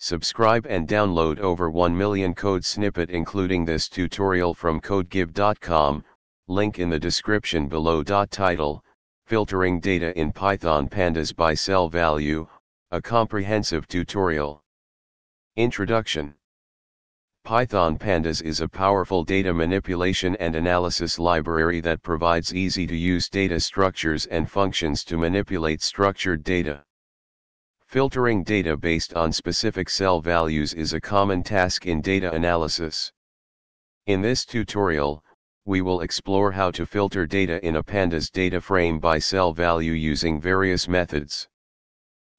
Subscribe and download over 1 million code snippet including this tutorial from codegive.com, link in the description below. Title: Filtering Data in Python Pandas by Cell Value, a comprehensive tutorial. Introduction. Python Pandas is a powerful data manipulation and analysis library that provides easy-to-use data structures and functions to manipulate structured data. Filtering data based on specific cell values is a common task in data analysis. In this tutorial, we will explore how to filter data in a pandas data frame by cell value using various methods.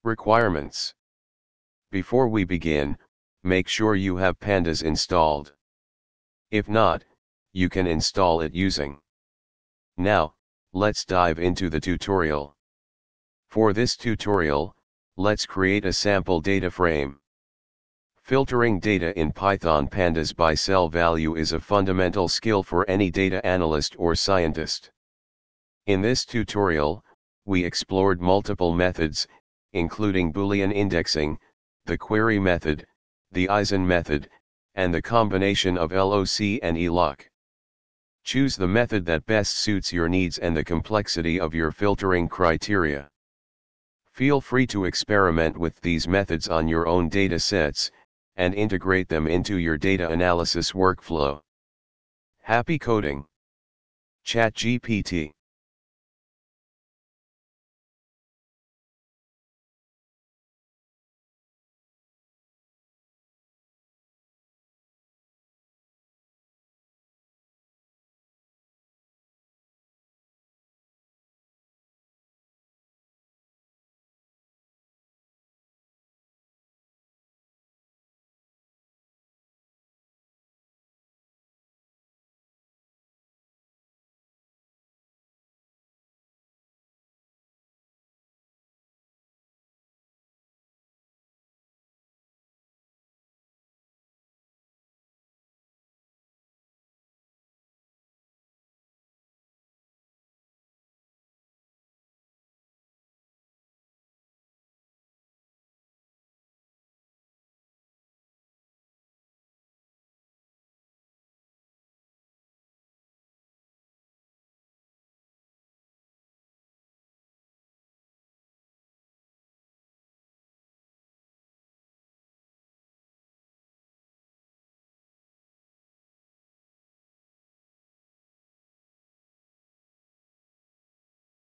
Requirements. Before we begin, make sure you have pandas installed. If not, you can install it using. Now, let's dive into the tutorial. For this tutorial, let's create a sample data frame. Filtering data in Python Pandas by cell value is a fundamental skill for any data analyst or scientist. In this tutorial, we explored multiple methods, including boolean indexing, the query method, the isin method, and the combination of loc and iloc. Choose the method that best suits your needs and the complexity of your filtering criteria. Feel free to experiment with these methods on your own data sets, and integrate them into your data analysis workflow. Happy coding! ChatGPT.